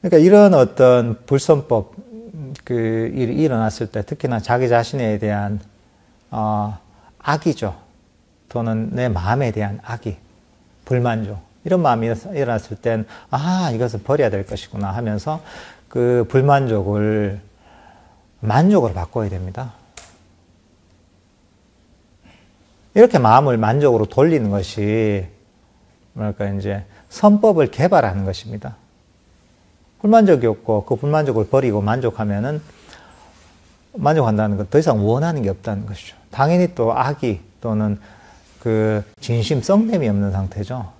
그러니까 이런 어떤 불선법, 일이 일어났을 때 특히나 자기 자신에 대한, 악의죠. 또는 내 마음에 대한 악의, 불만족. 이런 마음이 일어났을 땐, 이것을 버려야 될 것이구나 하면서 그 불만족을 만족으로 바꿔야 됩니다. 이렇게 마음을 만족으로 돌리는 것이, 이제 선법을 개발하는 것입니다. 불만족이 없고 그 불만족을 버리고 만족하면은 만족한다는 것, 더 이상 원하는 게 없다는 것이죠. 당연히 또 악의 또는 그 진심, 썩냄이 없는 상태죠.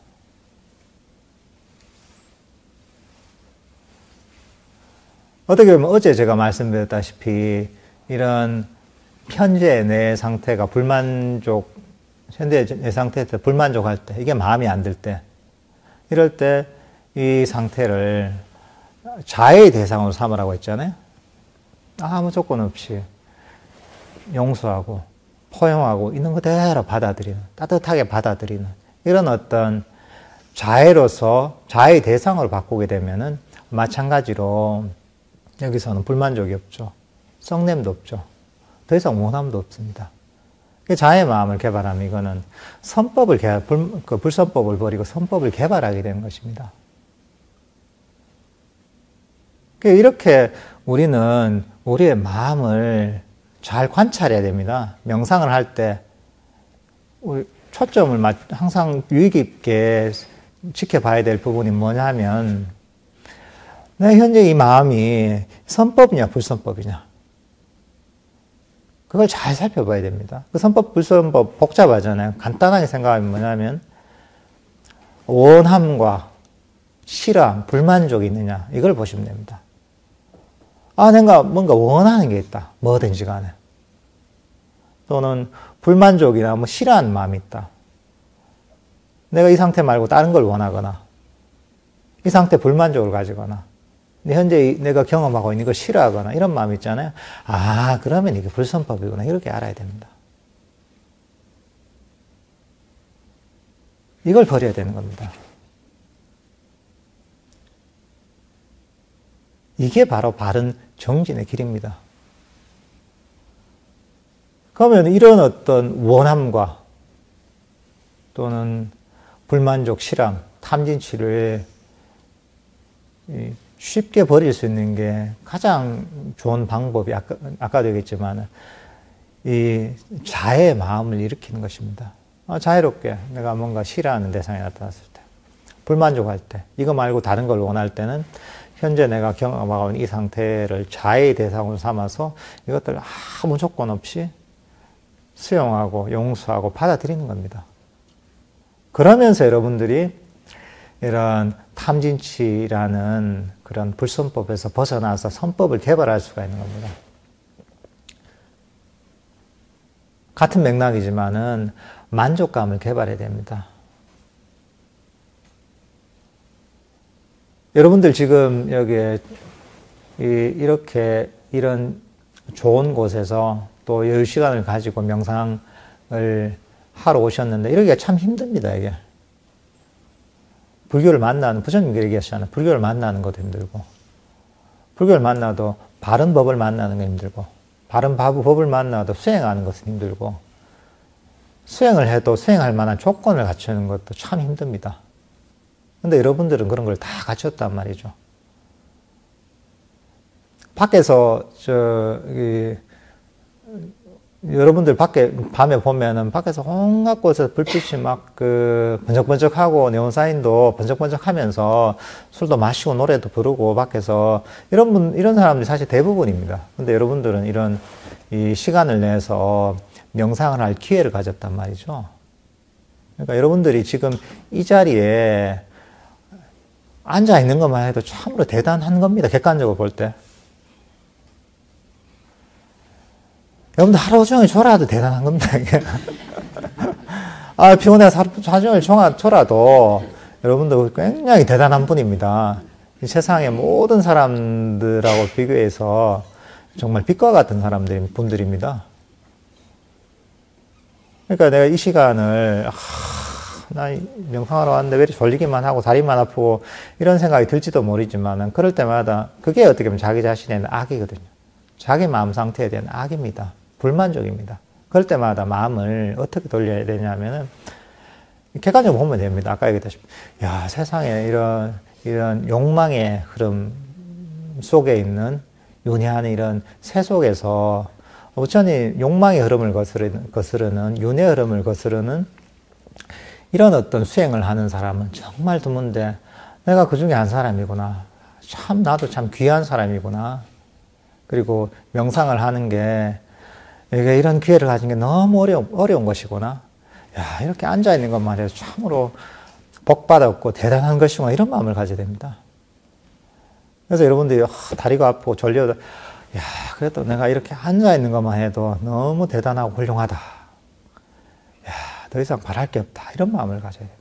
어떻게 보면 어제 제가 말씀드렸다시피 이런 현재 내 상태가 현재 내 상태에서 불만족할 때, 이게 마음이 안 들 때, 이럴 때 이 상태를 자애의 대상으로 삼으라고 했잖아요. 아무 조건 없이 용서하고 포용하고 있는 그대로 받아들이는, 따뜻하게 받아들이는 이런 어떤 자애로서 자애의 대상으로 바꾸게 되면은 마찬가지로 여기서는 불만족이 없죠. 썩냄도 없죠. 더 이상 원함도 없습니다. 자애의 마음을 개발하면 이거는 불선법을 버리고 선법을 개발하게 되는 것입니다. 이렇게 우리는 우리의 마음을 잘 관찰해야 됩니다. 명상을 할 때 초점을 항상 유의 깊게 지켜봐야 될 부분이 뭐냐면, 내 현재 이 마음이 선법이냐 불선법이냐, 그걸 잘 살펴봐야 됩니다. 그 선법, 불선법 복잡하잖아요. 간단하게 생각하면 뭐냐면, 원함과 실함, 불만족이 있느냐, 이걸 보시면 됩니다. 내가 뭔가 원하는 게 있다. 뭐든지 간에. 또는 불만족이나 싫어하는 마음이 있다. 내가 이 상태 말고 다른 걸 원하거나, 이 상태 불만족을 가지거나, 현재 내가 경험하고 있는 걸 싫어하거나 이런 마음이 있잖아요. 그러면 이게 불선법이구나. 이렇게 알아야 됩니다. 이걸 버려야 되는 겁니다. 이게 바로 바른 정진의 길입니다. 그러면 이런 어떤 원함과 또는 불만족, 실함, 탐진치를 쉽게 버릴 수 있는 게 가장 좋은 방법이 아까도 얘기했지만 이 자애의 마음을 일으키는 것입니다. 자애롭게 내가 뭔가 싫어하는 대상이 나타났을 때, 불만족할 때, 이거 말고 다른 걸 원할 때는 현재 내가 경험하고 있는 이 상태를 자애의 대상으로 삼아서 이것들을 아무 조건 없이 수용하고 용서하고 받아들이는 겁니다. 그러면서 여러분들이 이런 탐진치라는 그런 불선법에서 벗어나서 선법을 개발할 수가 있는 겁니다. 같은 맥락이지만은 만족감을 개발해야 됩니다. 여러분들 지금 여기에 이렇게 이런 좋은 곳에서 또 여유 시간을 가지고 명상을 하러 오셨는데 이러기가 참 힘듭니다, 이게. 불교를 만나는, 부처님 얘기하시잖아요. 불교를 만나는 것도 힘들고, 불교를 만나도 바른 법을 만나는 게 힘들고, 바른 법을 만나도 수행하는 것은 힘들고, 수행을 해도 수행할 만한 조건을 갖추는 것도 참 힘듭니다. 근데 여러분들은 그런 걸 다 갖췄단 말이죠. 밖에서, 여러분들 밖에, 밤에 보면은 밖에서 온갖 곳에서 불빛이 막 번쩍번쩍하고 네온사인도 번쩍번쩍 하면서 술도 마시고 노래도 부르고 밖에서 이런 사람들이 사실 대부분입니다. 근데 여러분들은 이런 이 시간을 내서 명상을 할 기회를 가졌단 말이죠. 그러니까 여러분들이 지금 이 자리에 앉아 있는 것만 해도 참으로 대단한 겁니다. 객관적으로 볼 때. 여러분들 하루 종일 졸아도 대단한 겁니다, 이게. 피곤해서 하루 종일 졸아도 여러분들 굉장히 대단한 분입니다. 이 세상의 모든 사람들하고 비교해서 정말 빛과 같은 분들입니다. 그러니까 내가 이 시간을 나 명상하러 왔는데 왜 이렇게 졸리기만 하고 다리만 아프고 이런 생각이 들지도 모르지만은 그럴 때마다 그게 어떻게 보면 자기 자신에 대한 악이거든요. 자기 마음 상태에 대한 악입니다. 불만족입니다. 그럴 때마다 마음을 어떻게 돌려야 되냐면은 객관적으로 보면 됩니다. 아까 얘기했다시피 야, 세상에 이런 욕망의 흐름 속에 있는 윤회하는 이런 새 속에서 부처님 욕망의 흐름을 거스르는 윤회 흐름을 거스르는 이런 어떤 수행을 하는 사람은 정말 드문데 내가 그 중에 한 사람이구나. 참 나도 참 귀한 사람이구나. 그리고 명상을 하는 게 이게 이런 기회를 가진 게 너무 어려운 것이구나. 야, 이렇게 앉아있는 것만 해도 참으로 복받았고 대단한 것이구나. 이런 마음을 가져야 됩니다. 그래서 여러분들이 다리가 아프고 졸려도 야, 그래도 내가 이렇게 앉아있는 것만 해도 너무 대단하고 훌륭하다. 야, 더 이상 바랄 게 없다. 이런 마음을 가져야 됩니다.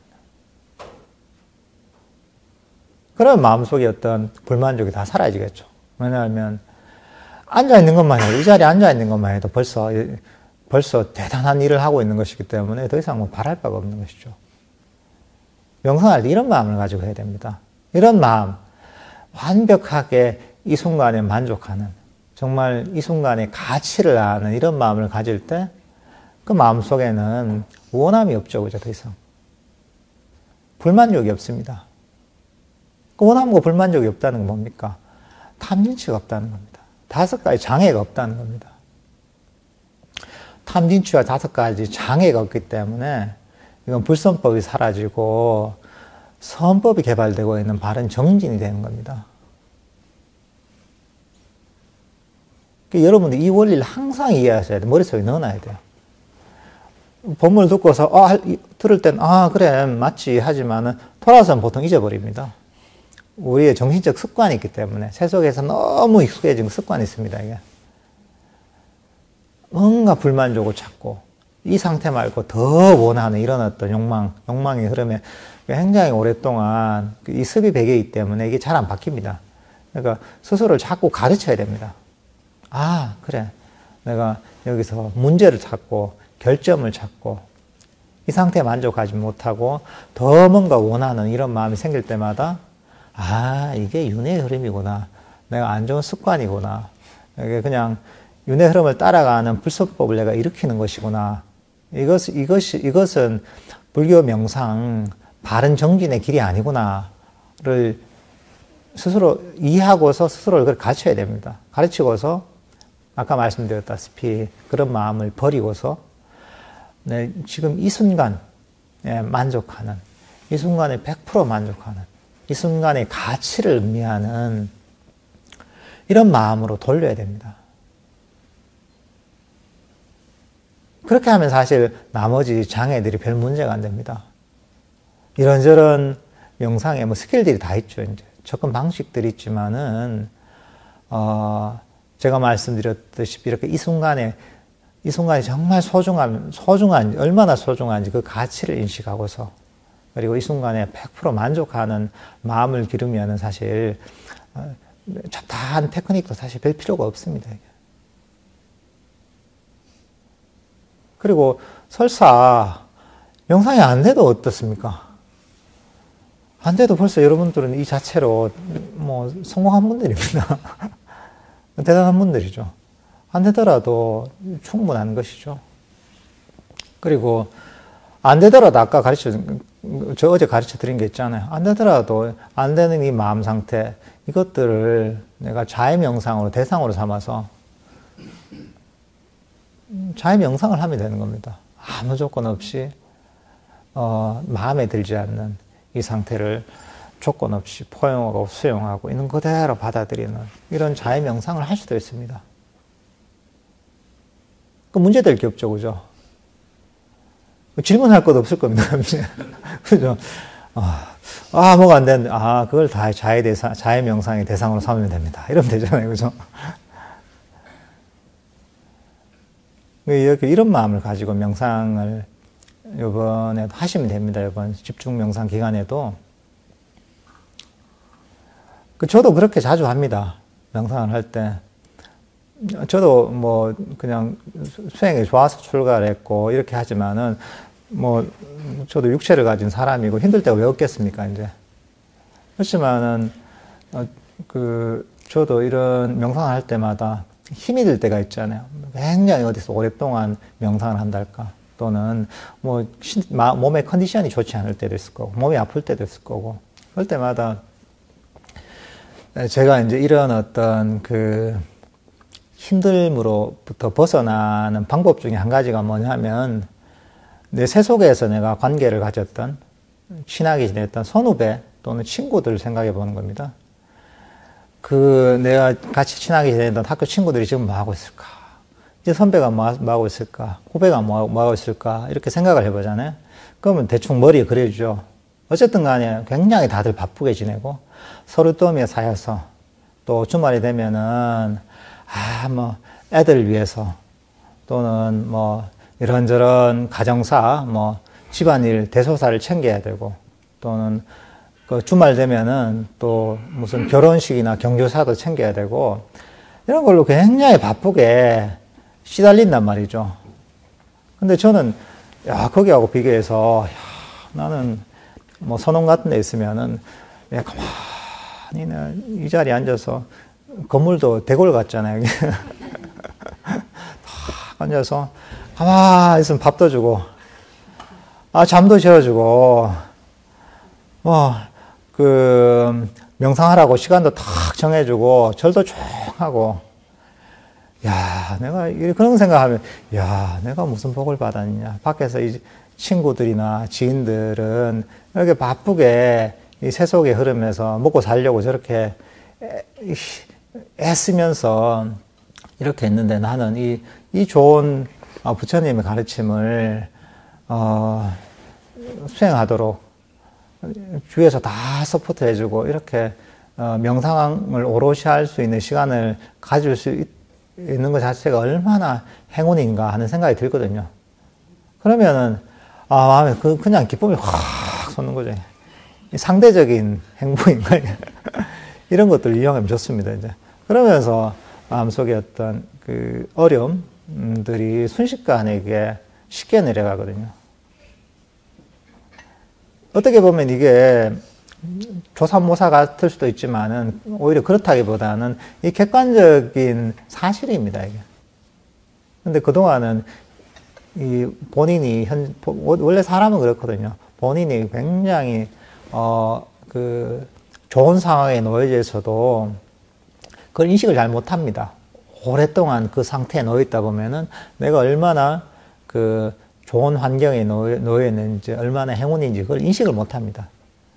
그러면 마음속에 어떤 불만족이 다 사라지겠죠. 왜냐하면 앉아있는 것만 해도, 이 자리에 앉아있는 것만 해도 벌써 대단한 일을 하고 있는 것이기 때문에 더 이상 뭐 바랄 바가 없는 것이죠. 명상할 때 이런 마음을 가지고 해야 됩니다. 이런 마음, 완벽하게 이 순간에 만족하는, 정말 이 순간의 가치를 아는 이런 마음을 가질 때 그 마음 속에는 원함이 없죠. 그죠? 더 이상. 불만족이 없습니다. 그 원함과 불만족이 없다는 건 뭡니까? 탐진치가 없다는 겁니다. 5가지 장애가 없다는 겁니다. 탐진치와 5가지 장애가 없기 때문에 이건 불선법이 사라지고 선법이 개발되고 있는 바른 정진이 되는 겁니다. 여러분들 이 원리를 항상 이해하셔야 돼요. 머릿속에 넣어놔야 돼요. 법문을 듣고서 들을 땐 그래 맞지 하지만은 돌아서는 보통 잊어버립니다. 우리의 정신적 습관이 있기 때문에 새 속에서 너무 익숙해진 습관이 있습니다. 이게 뭔가 불만족을 찾고 이 상태 말고 더 원하는 이런 어떤 욕망의 흐름에 굉장히 오랫동안 이 습이 배기이기 때문에 이게 잘 안 바뀝니다. 그러니까 스스로를 자꾸 가르쳐야 됩니다. 그래. 내가 여기서 문제를 찾고 결점을 찾고 이 상태에 만족하지 못하고 더 뭔가 원하는 이런 마음이 생길 때마다 이게 윤회의 흐름이구나. 내가 안 좋은 습관이구나. 이게 그냥 윤회 흐름을 따라가는 불선법을 내가 일으키는 것이구나. 이것은 불교 명상 바른 정진의 길이 아니구나를 스스로 이해하고서 스스로를 그걸 가르쳐야 됩니다. 가르치고서 아까 말씀드렸다시피 그런 마음을 버리고서 지금 이 순간에 만족하는, 이 순간에 100% 만족하는, 이 순간의 가치를 의미하는 이런 마음으로 돌려야 됩니다. 그렇게 하면 사실 나머지 장애들이 별 문제가 안 됩니다. 이런저런 명상에 스킬들이 다 있죠. 이제 접근 방식들이 있지만은 제가 말씀드렸듯이 이렇게 이 순간이 정말 소중한지, 얼마나 소중한지 그 가치를 인식하고서 그리고 이 순간에 100% 만족하는 마음을 기르면은 사실 잡다한 테크닉도 사실 별 필요가 없습니다. 그리고 설사 명상이 안 돼도 어떻습니까? 안 돼도 벌써 여러분들은 이 자체로 성공한 분들입니다. 대단한 분들이죠. 안 되더라도 충분한 것이죠. 그리고 안 되더라도 아까 어제 가르쳐 드린 게 있잖아요. 안 되더라도 안 되는 이 마음 상태, 이것들을 내가 자의 명상으로 대상으로 삼아서 자의 명상을 하면 되는 겁니다. 아무 조건 없이 마음에 들지 않는 이 상태를 조건 없이 포용하고 수용하고 있는 그대로 받아들이는 이런 자의 명상을 할 수도 있습니다. 그 문제될 게 없죠, 그죠? 질문할 것도 없을 겁니다. 그죠? 뭐가 안 되는데, 그걸 다 자의 명상의 대상으로 삼으면 됩니다. 이러면 되잖아요, 그죠? 이렇게 이런 마음을 가지고 명상을 이번에 하시면 됩니다. 이번 집중 명상 기간에도. 저도 그렇게 자주 합니다. 명상을 할 때. 저도 그냥 수행이 좋아서 출가를 했고, 이렇게 하지만은, 뭐, 저도 육체를 가진 사람이고 힘들 때가 왜 없겠습니까, 이제. 그렇지만은, 저도 이런 명상을 할 때마다 힘이 들 때가 있잖아요. 굉장히 어디서 오랫동안 명상을 한달까. 또는 뭐, 몸의 컨디션이 좋지 않을 때도 있을 거고, 몸이 아플 때도 있을 거고, 그럴 때마다 제가 이제 이런 어떤 힘듦으로부터 벗어나는 방법 중에 한 가지가 뭐냐면, 내 세속에서 내가 관계를 가졌던, 친하게 지냈던 선후배 또는 친구들을 생각해 보는 겁니다. 내가 같이 친하게 지내던 학교 친구들이 지금 뭐 하고 있을까? 이제 선배가 뭐 하고 있을까? 후배가 뭐 하고 있을까? 이렇게 생각을 해보잖아요. 그러면 대충 머리에 그려주죠. 어쨌든 간에 굉장히 다들 바쁘게 지내고, 서루더미에 쌓여서, 또 주말이 되면은, 뭐, 애들 위해서, 또는 뭐, 이런저런 가정사, 뭐, 집안일, 대소사를 챙겨야 되고, 또는 주말 되면은 또 무슨 결혼식이나 경조사도 챙겨야 되고, 이런 걸로 굉장히 바쁘게 시달린단 말이죠. 근데 저는, 거기하고 비교해서, 나는 뭐 선원 같은 데 있으면은, 가만히 이 자리에 앉아서, 건물도 대궐 같잖아요. 앉아서, 가만히 있으면 밥도 주고, 잠도 재워주고, 명상하라고 시간도 탁 정해주고, 절도 쭉 하고, 내가 그런 생각하면, 내가 무슨 복을 받았냐. 밖에서 이 친구들이나 지인들은 이렇게 바쁘게 이 세속의 흐름에서 먹고 살려고 저렇게 애쓰면서 이렇게 했는데 나는 이 좋은 부처님의 가르침을 수행하도록 주위에서 다 서포트 해주고 이렇게 명상을 오롯이 할 수 있는 시간을 가질 수 있는 것 자체가 얼마나 행운인가 하는 생각이 들거든요. 그러면은 마음에 그냥 기쁨이 확 솟는 거죠. 상대적인 행복인가 이런 것들을 이용하면 좋습니다. 이제 그러면서 마음속에 어떤 어려움들이 순식간에 이게 쉽게 내려가거든요. 어떻게 보면 이게 조삼모사 같을 수도 있지만은 오히려 그렇다기보다는 이 객관적인 사실입니다, 이게. 근데 그동안은 본인이 원래 사람은 그렇거든요. 본인이 굉장히 좋은 상황에 놓여져 있어도 그걸 인식을 잘 못합니다. 오랫동안 그 상태에 놓여 있다 보면은 내가 얼마나 좋은 환경에 놓여 있는지, 얼마나 행운인지 그걸 인식을 못합니다.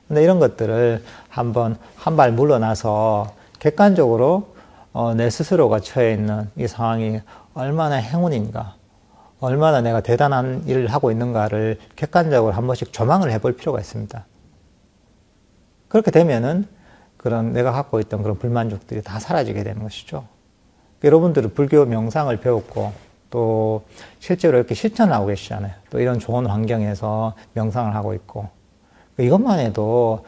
근데 이런 것들을 한 발 물러나서 객관적으로 내 스스로가 처해 있는 이 상황이 얼마나 행운인가, 얼마나 내가 대단한 일을 하고 있는가를 객관적으로 한 번씩 조망을 해볼 필요가 있습니다. 그렇게 되면은 내가 갖고 있던 그런 불만족들이 다 사라지게 되는 것이죠. 여러분들은 불교 명상을 배웠고 또 실제로 이렇게 실천하고 계시잖아요. 또 이런 좋은 환경에서 명상을 하고 있고, 이것만 해도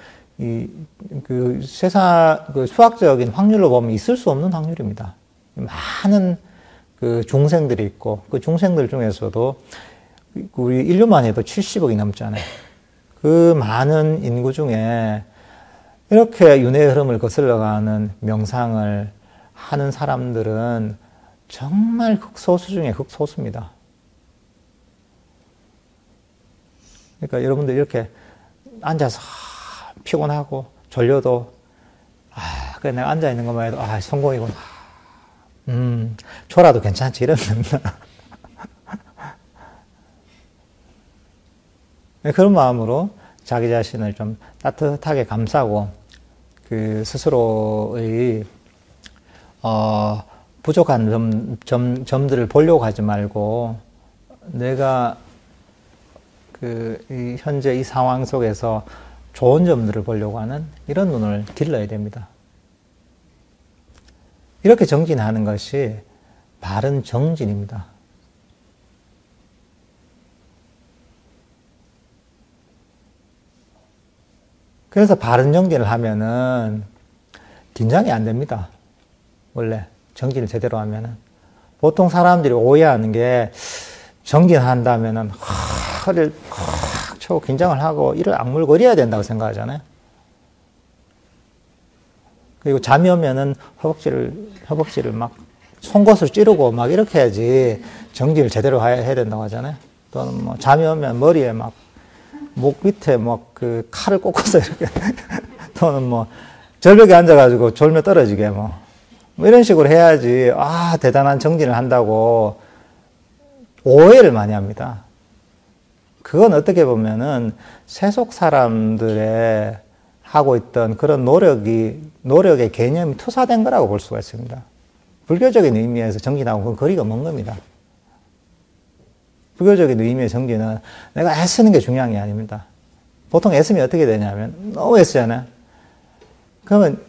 수학적인 확률로 보면 있을 수 없는 확률입니다. 많은 중생들이 있고, 그 중생들 중에서도 우리 인류만 해도 70억이 넘잖아요. 그 많은 인구 중에 이렇게 윤회의 흐름을 거슬러가는 명상을 하는 사람들은 정말 극소수 중에 극소수입니다. 그러니까 여러분들 이렇게 앉아서 피곤하고 졸려도 그래 내가 앉아 있는 것만 해도 성공이구나. 졸아도 괜찮지 이러면 그런 마음으로 자기 자신을 좀 따뜻하게 감싸고 스스로의 부족한 점들을 보려고 하지 말고 내가 현재 이 상황 속에서 좋은 점들을 보려고 하는 이런 눈을 길러야 됩니다. 이렇게 정진하는 것이 바른 정진입니다. 그래서 바른 정진을 하면은 긴장이 안 됩니다. 원래 정진을 제대로 하면은. 보통 사람들이 오해하는 게 정진한다면은 허리를 꽉 차고 긴장을 하고 이를 악물고 이래야 된다고 생각하잖아요. 그리고 잠이 오면은 허벅지를 막 송곳을 찌르고 막 이렇게 해야지 정진을 제대로 해야 된다고 하잖아요. 또는 뭐 잠이 오면 머리에 막 목 밑에 막 그 칼을 꽂고서 이렇게 또는 뭐 절벽에 앉아가지고 졸며 떨어지게 뭐 이런 식으로 해야지 대단한 정진을 한다고 오해를 많이 합니다. 그건 어떻게 보면은 세속 사람들의 하고 있던 그런 노력의 개념이 투사된 거라고 볼 수가 있습니다. 불교적인 의미에서 정진하고 그건 거리가 먼 겁니다. 불교적인 의미의 정진은 내가 애쓰는 게 중요한 게 아닙니다. 보통 애쓰면 어떻게 되냐면 너무 애쓰잖아요. 그러면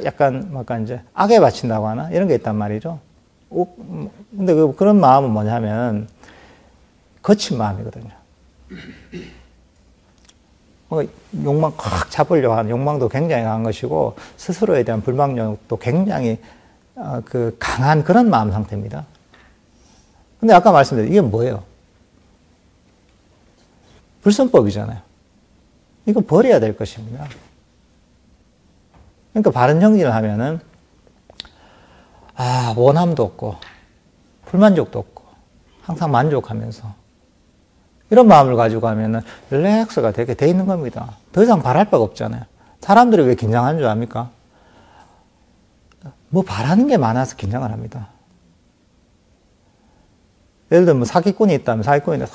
약간 이제 악에 바친다고 하나 이런 게 있단 말이죠. 근데 그런 마음은 뭐냐면 거친 마음이거든요. 욕망 꽉 잡으려고 하는 욕망도 굉장히 강한 것이고 스스로에 대한 불망력도 굉장히 강한 그런 마음 상태입니다. 근데 아까 말씀드린 이게 뭐예요? 불선법이잖아요. 이거 버려야 될 것입니다. 그러니까 바른 정진을 하면은 원함도 없고 불만족도 없고 항상 만족하면서 이런 마음을 가지고 하면은 릴렉스가 되게 돼 있는 겁니다. 더 이상 바랄 바가 없잖아요. 사람들이 왜 긴장하는 줄 압니까? 뭐 바라는 게 많아서 긴장을 합니다. 예를 들면 사기꾼이 있다면 사기꾼이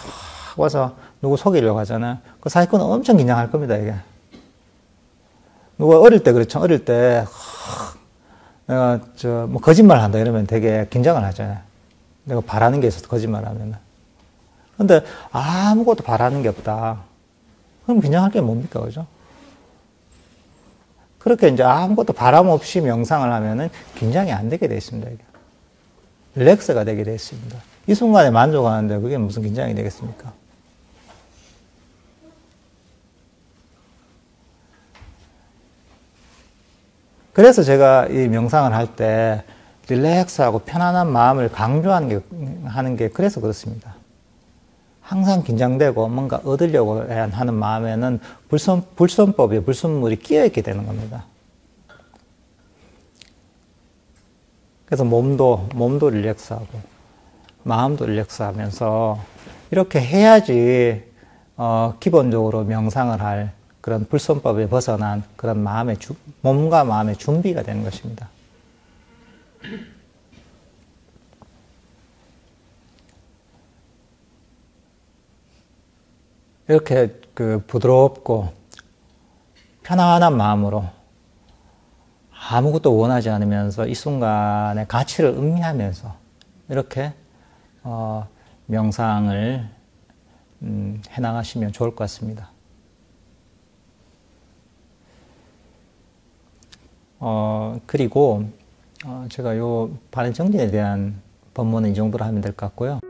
와서 누구 속이려고 하잖아요. 그 사기꾼은 엄청 긴장할 겁니다, 이게. 누가 어릴 때 그렇죠. 어릴 때 내가 뭐 거짓말 한다 이러면 되게 긴장을 하잖아요. 내가 바라는 게 있어서 거짓말 하면은. 근데 아무것도 바라는 게 없다. 그럼 긴장할 게 뭡니까, 그죠? 그렇게 이제 아무것도 바람 없이 명상을 하면은 긴장이 안 되게 돼 있습니다, 이게. 릴렉스가 되게 돼 있습니다. 이 순간에 만족하는데 그게 무슨 긴장이 되겠습니까? 그래서 제가 이 명상을 할 때 릴렉스하고 편안한 마음을 하는 게 그래서 그렇습니다. 항상 긴장되고 뭔가 얻으려고 하는 마음에는 불선법이 불순물이 끼어있게 되는 겁니다. 그래서 몸도 릴렉스하고 마음도 릴렉스하면서 이렇게 해야지 기본적으로 명상을 할 그런 불선법에 벗어난 그런 몸과 마음의 준비가 되는 것입니다. 이렇게 부드럽고 편안한 마음으로 아무것도 원하지 않으면서 이 순간의 가치를 음미하면서 이렇게 명상을 해나가시면 좋을 것 같습니다. 그리고 제가 요 바른 정진에 대한 법문은 이 정도로 하면 될 것 같고요.